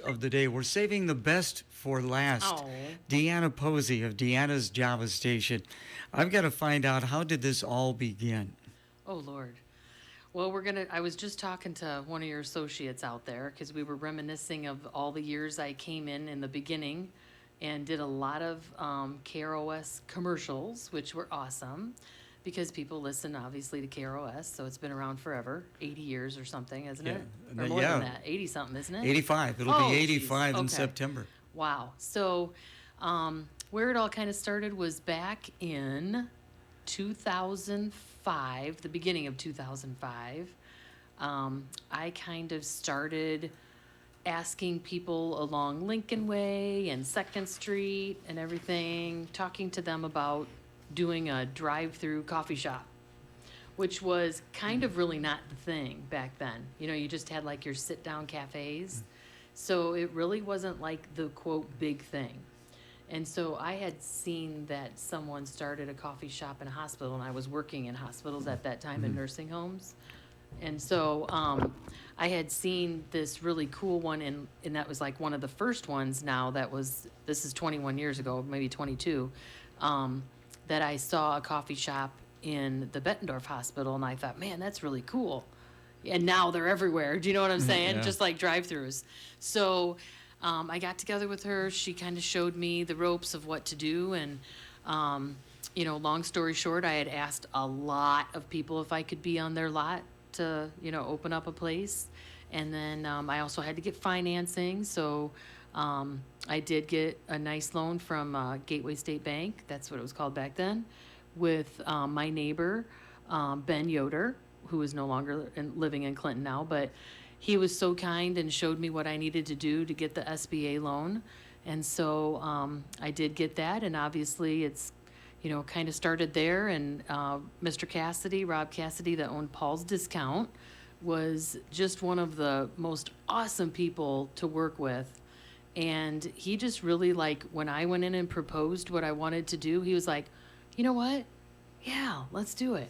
of the day. We're saving the best for last. Oh. Deanna Posey of Deanna's Java station. I've got to find out, how did this all begin? Oh, Lord. Well, I was just talking to one of your associates out there because we were reminiscing of all the years I came in the beginning and did a lot of KROS commercials, which were awesome because people listen obviously to KROS, so it's been around forever, 80 years or something, isn't it? Or more than that, 80 something, isn't it? 85. It'll Oh, be geez. 85 in Okay. September. Wow. So where it all kind of started was back in 2005, the beginning of 2005. I kind of started asking people along Lincoln Way and Second Street and everything, talking to them about doing a drive-through coffee shop, which was kind of really not the thing back then. You know, you just had like your sit-down cafes. So it really wasn't like the quote big thing. And so I had seen that someone started a coffee shop in a hospital, and I was working in hospitals at that time in nursing homes. And so I had seen this really cool one, and that was like one of the first ones now this is 21 years ago, maybe 22, that I saw a coffee shop in the Bettendorf Hospital, and I thought, man, that's really cool. And now they're everywhere. Do you know what I'm saying? Yeah. Just like drive-throughs. So I got together with her. She kind of showed me the ropes of what to do. And, long story short, I had asked a lot of people if I could be on their lot to, open up a place. And then I also had to get financing. So I did get a nice loan from Gateway State Bank. That's what it was called back then. With my neighbor, Ben Yoder, who is no longer living in Clinton now, but he was so kind and showed me what I needed to do to get the SBA loan. And so I did get that, and obviously it's, kind of started there. And Mr. Cassidy, Rob Cassidy, that owned Paul's Discount, was just one of the most awesome people to work with. And he just really, like, when I went in and proposed what I wanted to do, he was like, you know what? Yeah, let's do it.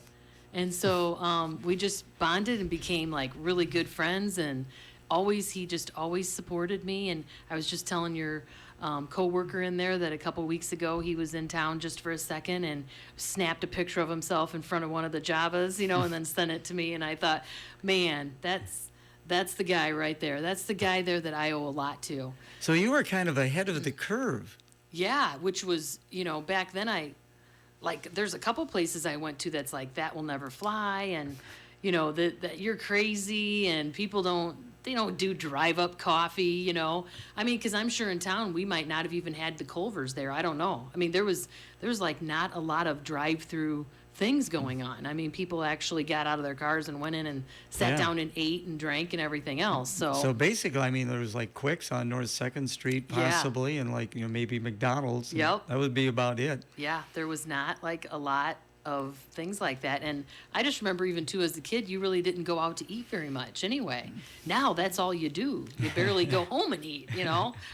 And so we just bonded and became like really good friends, and he just always supported me. And I was just telling your coworker in there that a couple weeks ago he was in town just for a second and snapped a picture of himself in front of one of the Javas, and then sent it to me. And I thought, man, that's the guy right there. That's the guy there that I owe a lot to. So you were kind of ahead of the curve. Yeah, which was, back then there's a couple places I went to that's like, that will never fly, and that you're crazy, and people don't do drive up coffee, I mean, because I'm sure in town we might not have even had the Culvers there. I don't know. I mean, there was like not a lot of drive-through things going on. I mean, people actually got out of their cars and went in and sat down and ate and drank and everything else. So basically, I mean, there was like Quicks on North 2nd Street possibly, and like, maybe McDonald's. Yep. That would be about it. Yeah, there was not like a lot of things like that. And I just remember even too, as a kid, you really didn't go out to eat very much anyway. Now that's all you do. You barely go home and eat,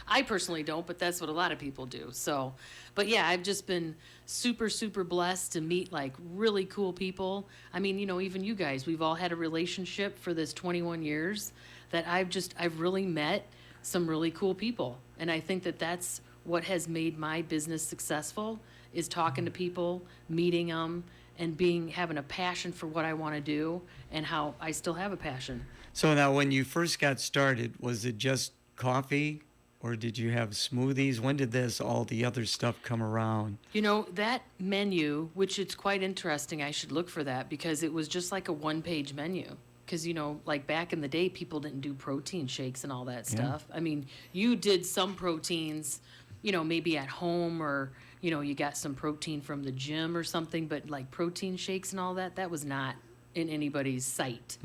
I personally don't, but that's what a lot of people do. So, but yeah, I've just been super, super blessed to meet like really cool people. I mean, even you guys, we've all had a relationship for this 21 years that I've really met some really cool people. And I think that that's what has made my business successful, is talking to people, meeting them, and having a passion for what I want to do, and how I still have a passion. So now, when you first got started, was it just coffee, or did you have smoothies? When did all the other stuff come around? That menu, which it's quite interesting, I should look for that, because it was just like a one-page menu. Because, like back in the day, people didn't do protein shakes and all that stuff. I mean, you did some proteins, maybe at home, or you got some protein from the gym or something, but like protein shakes and all that, that was not in anybody's sight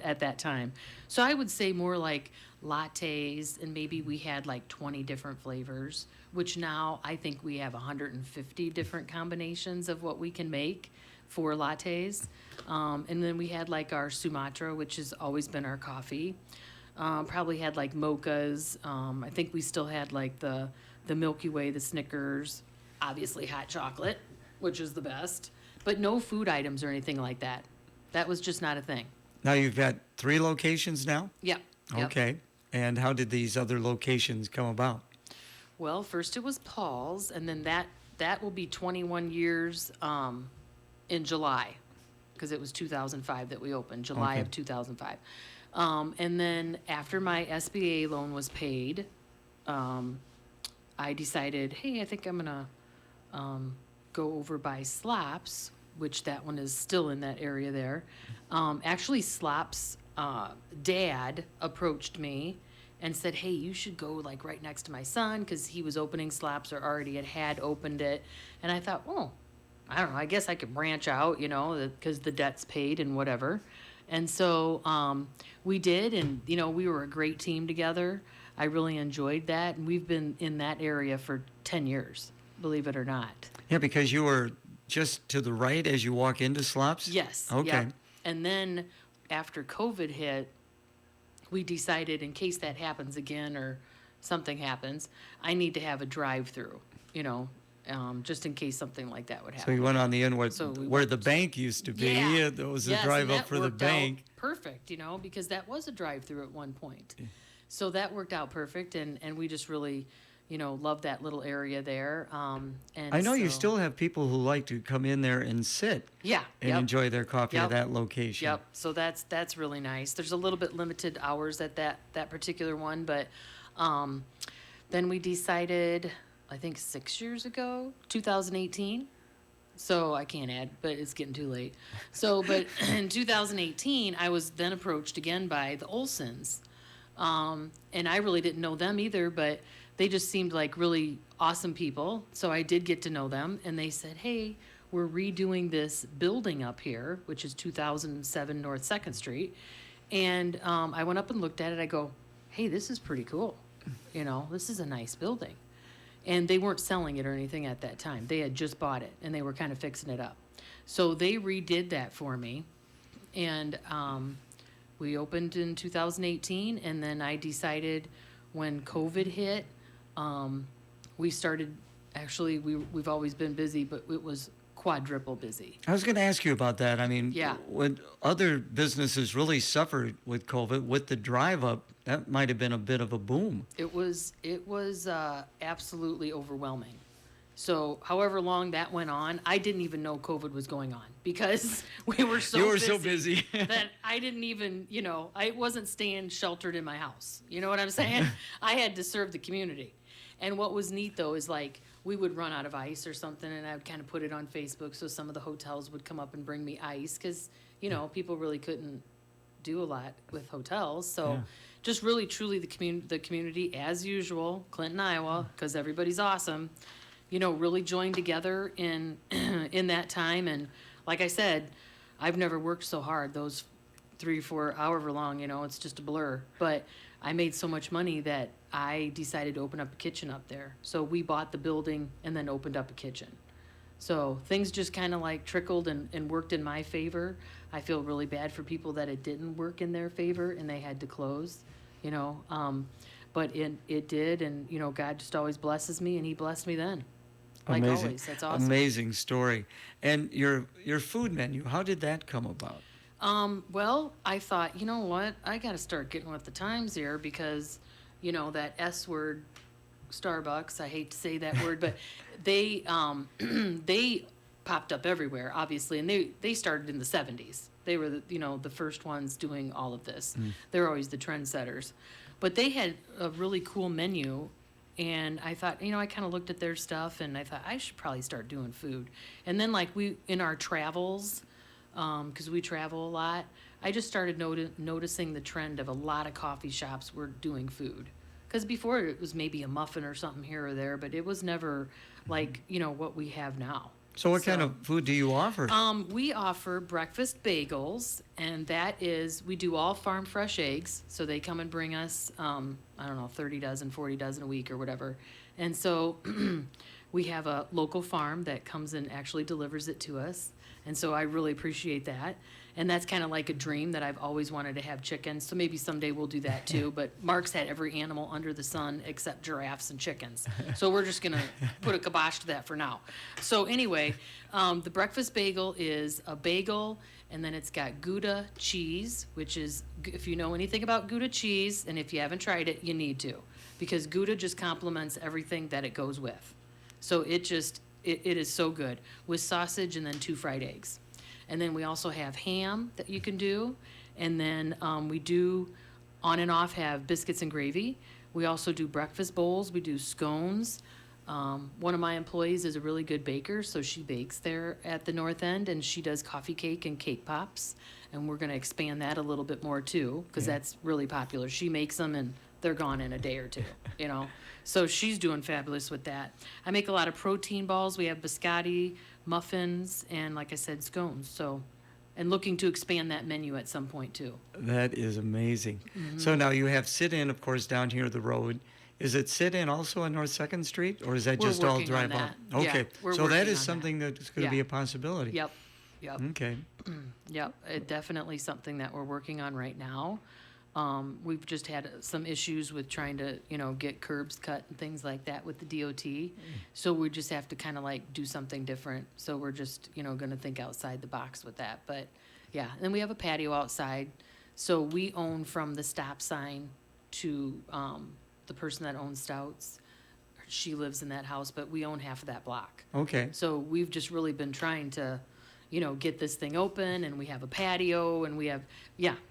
at that time. So I would say more like lattes, and maybe we had like 20 different flavors, which now I think we have 150 different combinations of what we can make for lattes. And then we had like our Sumatra, which has always been our coffee. Probably had like mochas. I think we still had like the Milky Way, the Snickers, obviously hot chocolate, which is the best, but no food items or anything like that. That was just not a thing. Now you've got 3 locations now? Yep. Okay. And how did these other locations come about? Well, first it was Paul's, and then that will be 21 years in July, because it was 2005 that we opened, July Okay. of 2005. And then after my SBA loan was paid, I decided, hey, I think I'm gonna go over by Slops, which that one is still in that area there. Actually, Slops' dad approached me and said, hey, you should go like right next to my son, because he was opening Slops or already had opened it. And I thought, well, I don't know, I guess I could branch out, because the debt's paid and whatever. And so we did, and, we were a great team together. I really enjoyed that, and we've been in that area for 10 years, believe it or not. Yeah, because you were just to the right as you walk into Slops? Yes. Okay. Yep. And then after COVID hit, we decided, in case that happens again or something happens, I need to have a drive-through, just in case something like that would So happen. you went on the end So we where went- the bank used to be. Yeah. There was a Yes, drive and up that for the worked out bank. perfect, because that was a drive-through at one point. So that worked out perfect, and we just really, love that little area there. And I know you so- still have people who like to come in there and sit Yeah. and Yep. enjoy their coffee at Yep. that location. Yep. So that's really nice. There's a little bit limited hours at that particular one, but then we decided, I think 6 years ago, 2018. So I can't add, but it's getting too late. So, but in 2018, I was then approached again by the Olsons. And I really didn't know them either, but they just seemed like really awesome people. So I did get to know them, and they said, hey, we're redoing this building up here, which is 2007 North 2nd Street. And I went up and looked at it. I go, hey, this is pretty cool. This is a nice building. And they weren't selling it or anything at that time. They had just bought it, and they were kind of fixing it up. So they redid that for me. And we opened in 2018, and then I decided when COVID hit, we started, actually, we've always been busy, but it was quadruple busy. I was going to ask you about that. I mean, Yeah. when other businesses really suffered with COVID, with the drive up, that might have been a bit of a boom. It was absolutely overwhelming. So however long that went on, I didn't even know COVID was going on, because we were so You were so busy. that I didn't even, I wasn't staying sheltered in my house. You know what I'm saying? I had to serve the community. And what was neat, though, is like we would run out of ice or something, and I would kind of put it on Facebook, so some of the hotels would come up and bring me ice, because, people really couldn't do a lot with hotels. So Yeah. just really, truly the community, as usual, Clinton, Iowa, because everybody's awesome, really joined together in in that time. And like I said, I've never worked so hard. Those 3, 4, however long, it's just a blur. But I made so much money that I decided to open up a kitchen up there. So we bought the building and then opened up a kitchen. So things just kind of like trickled and worked in my favor. I feel really bad for people that it didn't work in their favor and they had to close, but it did. And, God just always blesses me, and he blessed me then. Like Amazing. always. That's awesome. Amazing story. And your food menu, how did that come about? Well, I thought, you know what? I got to start getting with the times here, because, that S word, Starbucks, I hate to say that word, but they they popped up everywhere, obviously, and they started in the 70s. They were the first ones doing all of this. They're always the trendsetters. But they had a really cool menu, and I thought, I kind of looked at their stuff, and I thought I should probably start doing food. And then like in our travels, because we travel a lot, I just started noticing the trend of a lot of coffee shops were doing food. Because before it was maybe a muffin or something here or there, but it was never like, what we have now. So what kind of food do you offer? We offer breakfast bagels, and that is, we do all farm fresh eggs. So they come and bring us, 30 dozen, 40 dozen a week or whatever. And so we have a local farm that comes and actually delivers it to us. And so I really appreciate that. And that's kind of like a dream that I've always wanted to have chickens. So maybe someday we'll do that too. But Mark's had every animal under the sun except giraffes and chickens. So we're just going to put a kibosh to that for now. So anyway, the breakfast bagel is a bagel, and then it's got Gouda cheese, which is, if you know anything about Gouda cheese, and if you haven't tried it, you need to. Because Gouda just complements everything that it goes with. So it is so good, with sausage and then 2 fried eggs. And then we also have ham that you can do. And then we do on and off have biscuits and gravy. We also do breakfast bowls. We do scones. One of my employees is a really good baker, so she bakes there at the North End, and she does coffee cake and cake pops. And we're going to expand that a little bit more too, because that's really popular. She makes them and they're gone in a day or two, you know. So she's doing fabulous with that. I make a lot of protein balls. We have biscotti, muffins, and like I said, scones. So, and looking to expand that menu at some point too. That is amazing. So now you have sit-in, of course, down here the road. Is it sit-in also on North 2nd Street, or is that We're just all working on drive-up? that. Yeah, Okay, we're so that working is on something that's going to be Yeah. a possibility. Yep. Okay. Yep, definitely something that we're working on right now. We've just had some issues with trying to, get curbs cut and things like that with the DOT. So we just have to kind of like do something different. So we're just, going to think outside the box with that. But yeah, and we have a patio outside. So we own from the stop sign to the person that owns Stouts. She lives in that house, but we own half of that block. Okay. So we've just really been trying to, get this thing open, and we have a patio, and we're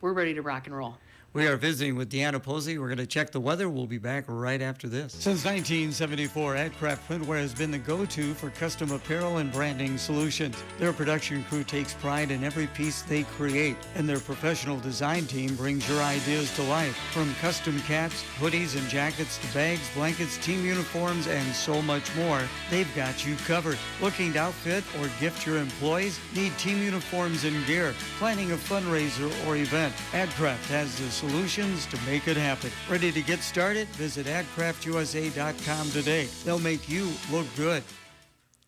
ready to rock and roll. We are visiting with Deanna Posey. We're going to check the weather. We'll be back right after this. Since 1974, Adcraft Footwear has been the go-to for custom apparel and branding solutions. Their production crew takes pride in every piece they create, and their professional design team brings your ideas to life. From custom caps, hoodies, and jackets to bags, blankets, team uniforms, and so much more, they've got you covered. Looking to outfit or gift your employees? Need team uniforms and gear? Planning a fundraiser or event? Adcraft has the solutions to make it happen. Ready to get started? Visit adcraftusa.com today. They'll make you look good.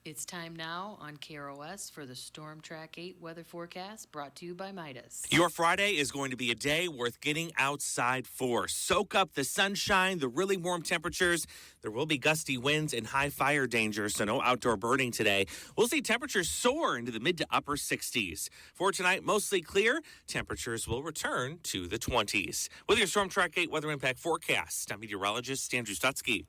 It's time now on KROS for the Storm Track 8 weather forecast, brought to you by Midas. Your Friday is going to be a day worth getting outside for. Soak up the sunshine, the really warm temperatures. There will be gusty winds and high fire danger, so no outdoor burning today. We'll see temperatures soar into the mid to upper 60s. For tonight, mostly clear. Temperatures will return to the 20s. With your Storm Track 8 weather impact forecast, I'm meteorologist Andrew Stutzky.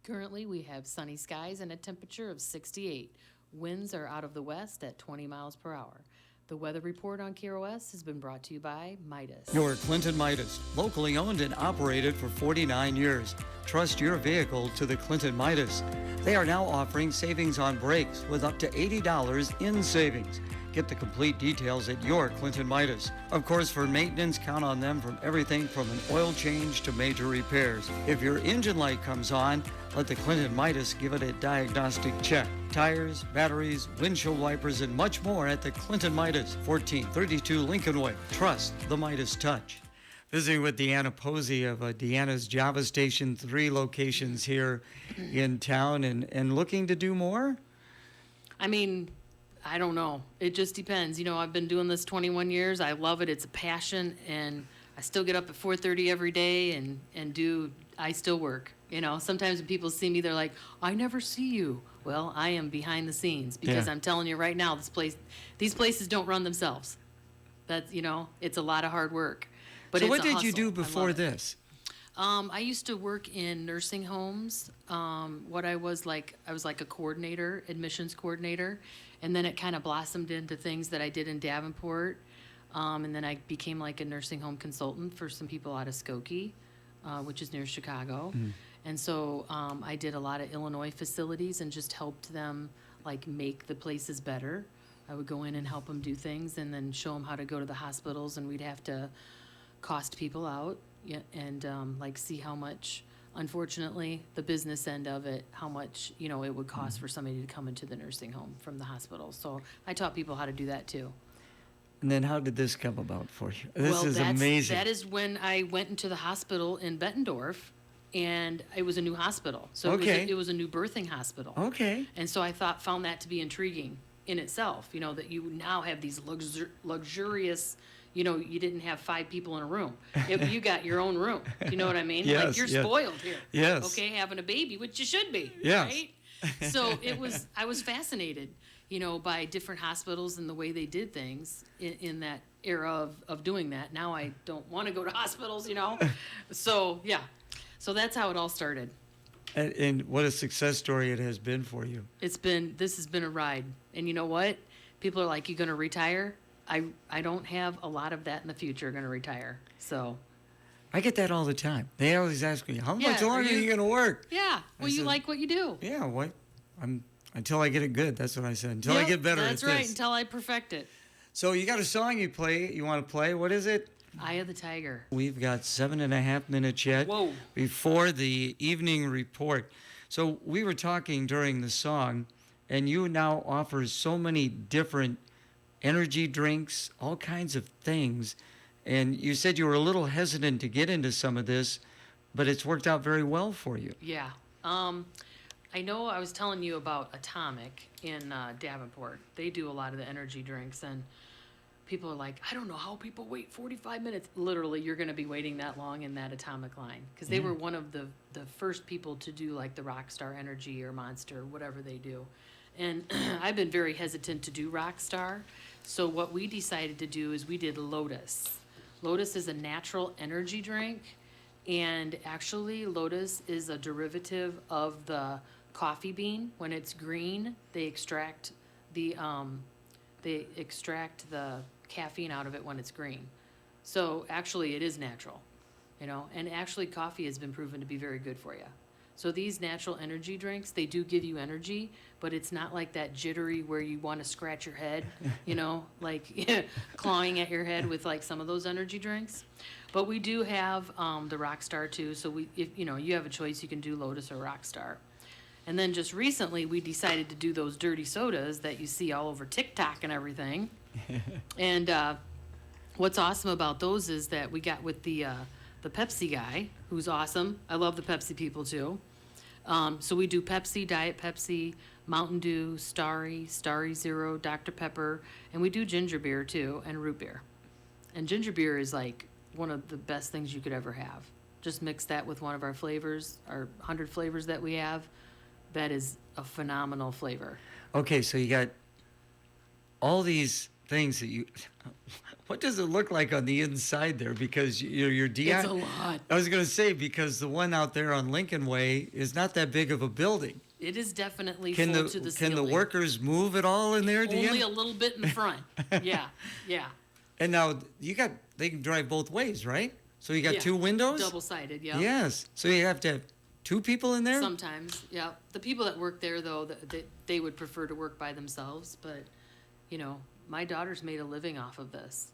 Currently, we have sunny skies and a temperature of 68. Winds are out of the west at 20 miles per hour. The weather report on KROS has been brought to you by Midas. Your Clinton Midas, locally owned and operated for 49 years. Trust your vehicle to the Clinton Midas. They are now offering savings on brakes with up to $80 in savings. Get the complete details at your Clinton Midas. Of course, for maintenance, count on them from everything from an oil change to major repairs. If your engine light comes on, let the Clinton Midas give it a diagnostic check. Tires, batteries, windshield wipers, and much more at the Clinton Midas, 1432 Lincoln Way. Trust the Midas touch. Visiting with Deanna Posey of Deanna's Java Station, 3 locations here in town, and looking to do more? I don't know. It just depends. I've been doing this 21 years. I love it. It's a passion, and I still get up at 4:30 every day I still work. Sometimes when people see me, they're like, I never see you. Well, I am behind the scenes because I'm telling you right now, these places don't run themselves. That's, it's a lot of hard work. But so it's what a did you hustle. do I before love it. this? I used to work in nursing homes. I was like a coordinator, admissions coordinator, and then it kind of blossomed into things that I did in Davenport. And then I became like a nursing home consultant for some people out of Skokie, which is near Chicago. And so I did a lot of Illinois facilities and just helped them like make the places better. I would go in and help them do things and then show them how to go to the hospitals, and we'd have to cost people out. Yeah, and see how much, unfortunately, the business end of it, how much, it would cost for somebody to come into the nursing home from the hospital. So I taught people how to do that too. And then how did this come about for you? This is amazing. That is when I went into the hospital in Bettendorf, and it was a new hospital. So Okay. it was a new birthing hospital. Okay. And so I found that to be intriguing. in itself, that you now have these luxurious, you didn't have 5 people in a room. You got your own room. You know what I mean? Yes, Like, you're yes. spoiled here. Yes. Okay, having a baby, which you should be. Yes. Right? So I was fascinated, by different hospitals and the way they did things in that era of doing that. Now I don't want to go to hospitals, So, yeah. So that's how it all started. And what a success story it has been for you. This has been a ride. And you know what? People are like, you going to retire? I don't have a lot of that in the future, going to retire. So. I get that all the time. They always ask me, how much Yeah, longer are you going to work? Yeah. Well, you said, like what you do. Yeah, what? Until I get it good. That's what I said. Until I get better at this. That's right, until I perfect it. So you got a song you want to play. What is it? Eye of the Tiger. We've got 7.5 minutes yet Whoa. before the evening report. So we were talking during the song, and you now offer so many different energy drinks, all kinds of things. And you said you were a little hesitant to get into some of this, but it's worked out very well for you. Yeah. I know I was telling you about Atomic in Davenport. They do a lot of the energy drinks, and people are like, I don't know how people wait 45 minutes. Literally, you're going to be waiting that long in that Atomic line, because they were one of the first people to do like the Rockstar Energy or Monster, whatever they do. And I've been very hesitant to do Rockstar. So what we decided to do is we did Lotus. Lotus is a natural energy drink, and actually Lotus is a derivative of the coffee bean. When it's green, they extract the caffeine out of it when it's green. So actually it is natural, and actually coffee has been proven to be very good for you. So these natural energy drinks, they do give you energy, but it's not like that jittery where you want to scratch your head, like clawing at your head with like some of those energy drinks. But we do have the Rockstar too. So if you have a choice, you can do Lotus or Rockstar. And then just recently, we decided to do those dirty sodas that you see all over TikTok and everything. And what's awesome about those is that we got with the Pepsi guy, who's awesome. I love the Pepsi people too. So we do Pepsi, Diet Pepsi, Mountain Dew, Starry Zero, Dr. Pepper, and we do ginger beer too, and root beer. And ginger beer is like one of the best things you could ever have. Just mix that with one of our flavors, our 100 flavors that we have. That is a phenomenal flavor. Okay, so you got all these things that you. What does it look like on the inside there? Because your Deanna. It's a lot. I was going to say, because the one out there on Lincoln Way is not that big of a building. It is definitely full to the ceiling. Can the workers move it all in there, Deanna? Only a little bit in the front. Yeah. And now they can drive both ways, right? So you got 2 windows? Double-sided, yeah. Yes. So you have to have 2 people in there? Sometimes, yeah. The people that work there, though, they would prefer to work by themselves. But, my daughter's made a living off of this.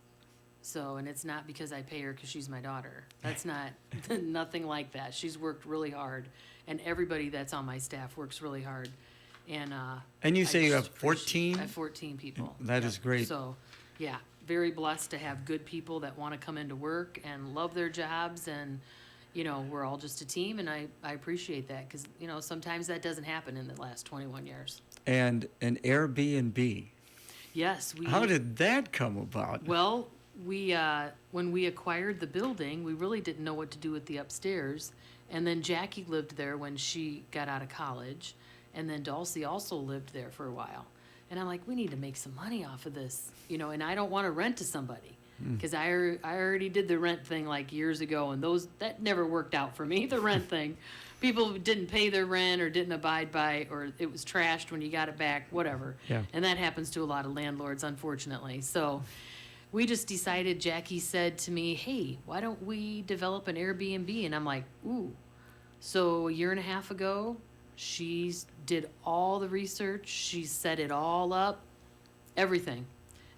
So, and it's not because I pay her because she's my daughter. That's not, nothing like that. She's worked really hard. And everybody that's on my staff works really hard. And you say you have 14? I have 14 people. That is great. So, yeah, very blessed to have good people that want to come into work and love their jobs, and we're all just a team, and I appreciate that, because sometimes that doesn't happen in the last 21 years. And an Airbnb. Yes. How did that come about? Well, when we acquired the building, we really didn't know what to do with the upstairs, and then Jackie lived there when she got out of college, and then Dulcie also lived there for a while. And I'm like, we need to make some money off of this, and I don't want to rent to somebody. Because I already did the rent thing like years ago, and that never worked out for me, the rent thing. People didn't pay their rent or didn't abide by, or it was trashed when you got it back, whatever. Yeah. And that happens to a lot of landlords, unfortunately. So we just decided, Jackie said to me, hey, why don't we develop an Airbnb? And I'm like, ooh. So a year and a half ago, she did all the research. She set it all up, everything.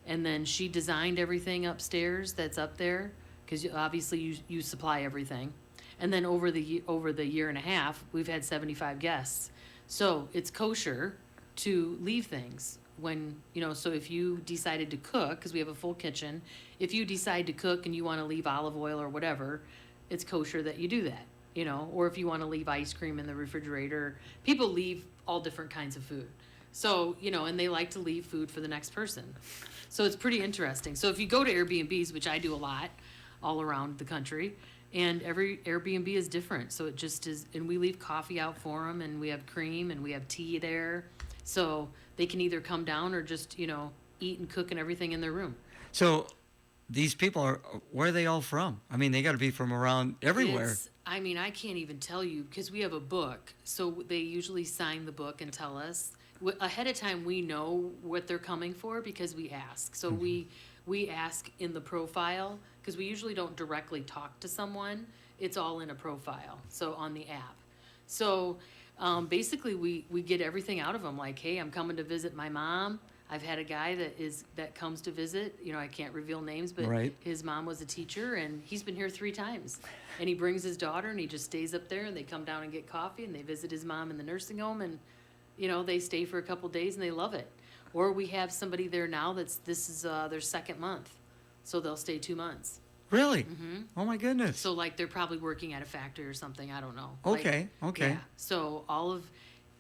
And then she designed everything upstairs that's up there, because obviously you supply everything. And then over the year and a half, we've had 75 guests. So it's kosher to leave things when, so if you decided to cook, because we have a full kitchen, if you decide to cook and you want to leave olive oil or whatever, it's kosher that you do that, or if you want to leave ice cream in the refrigerator. People leave all different kinds of food. So, and they like to leave food for the next person. So it's pretty interesting. So if you go to Airbnbs, which I do a lot all around the country, and every Airbnb is different. So it just is, and we leave coffee out for them, and we have cream, and we have tea there. So they can either come down or just, eat and cook and everything in their room. So these people where are they all from? I mean, they got to be from around everywhere. I can't even tell you because we have a book. So they usually sign the book and tell us. Ahead of time, we know what they're coming for because we ask. So we ask in the profile because we usually don't directly talk to someone. It's all in a profile, so on the app. So basically, we get everything out of them. Like, hey, I'm coming to visit my mom. I've had a guy that comes to visit. I can't reveal names, but Right. His mom was a teacher, and he's been here 3 times. And he brings his daughter, and he just stays up there, and they come down and get coffee, and they visit his mom in the nursing home, and they stay for a couple days and they love it. Or we have somebody there now this is their second month, so they'll stay 2 months. Really? Oh my goodness. So like they're probably working at a factory or something. I don't know. Okay. Yeah. So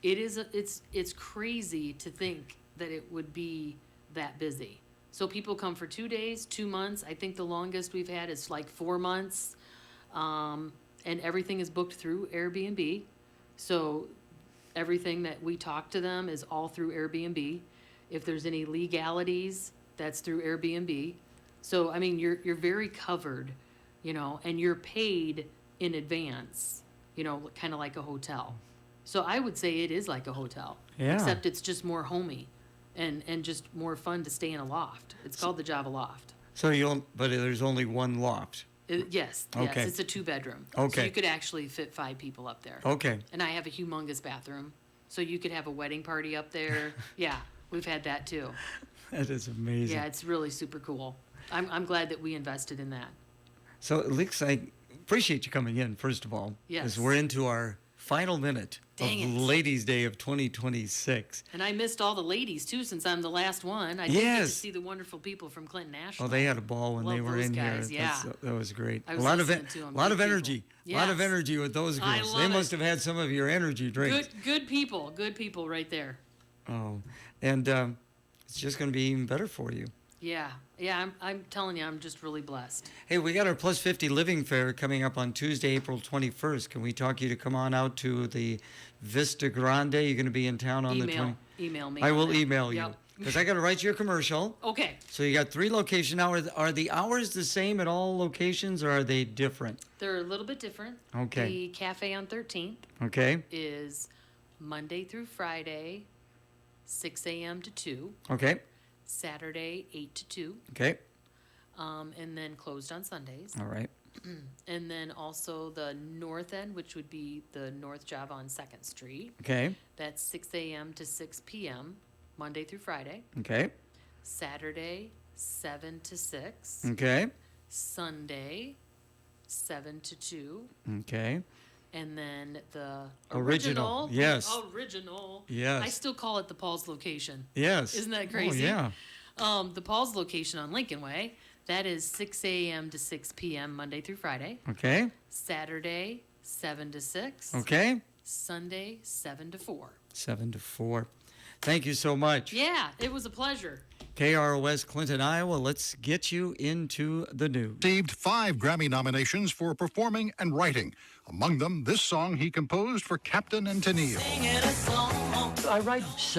it's crazy to think that it would be that busy. So people come for 2 days, 2 months. I think the longest we've had is like 4 months, and everything is booked through Airbnb. So everything that we talk to them is all through Airbnb. If there's any legalities, that's through Airbnb. So, you're very covered, and you're paid in advance, kind of like a hotel. So I would say it is like a hotel. Yeah. Except it's just more homey and just more fun to stay in a loft. It's called the Java Loft. So but there's only one loft. Yes, Okay. it's a 2-bedroom. Okay. So you could actually fit 5 people up there. Okay. And I have a humongous bathroom, so you could have a wedding party up there. Yeah, we've had that too. That is amazing. Yeah, it's really super cool. I'm glad that we invested in that. So, Lex, I appreciate you coming in, first of all. Yes. As we're into our final minute Dang of it. Ladies' Day of 2026. And I missed all the ladies too, since I'm the last one. I did get to see the wonderful people from Clinton National. Oh, they had a ball when Love they were those in guys, here. yeah. That was great. I A was lot of listening to 'em. lot Good of people. energy. A lot of Yes. energy with those I girls. love They it. must have had some of your energy drinks. Good people right there. Oh, and it's just going to be even better for you. Yeah, I'm telling you, I'm just really blessed. Hey, we got our Plus 50 Living Fair coming up on Tuesday, April 21st. Can we talk you to come on out to the Vista Grande? You're going to be in town on the 20th. Email me. I on will that. email you Yep. because I got to write you a commercial. Okay. So you got 3 locations. Now, are the hours the same at all locations, or are they different? They're a little bit different. Okay. The cafe on 13th Okay. is Monday through Friday, 6 a.m. to 2. Okay. Saturday, 8 to 2. Okay. And then closed on Sundays. All right. And then also the north end, which would be the North Java on 2nd Street. Okay. That's 6 a.m. to 6 p.m., Monday through Friday. Okay. Saturday, 7 to 6. Okay. Sunday, 7 to 2. Okay. And then the Original, yes. Original. Yes. I still call it the Paul's location. Yes. Isn't that Oh, crazy? yeah. The Paul's location on Lincoln Way, that is 6 a.m. to 6 p.m. Monday through Friday. Okay. Saturday, 7 to 6. Okay. Sunday, 7 to 4. 7 to 4. Thank you so much. Yeah, it was a pleasure. KROS Clinton, Iowa. Let's get you into the news. Received 5 Grammy nominations for performing and writing. Among them, this song he composed for Captain and Tennille. I write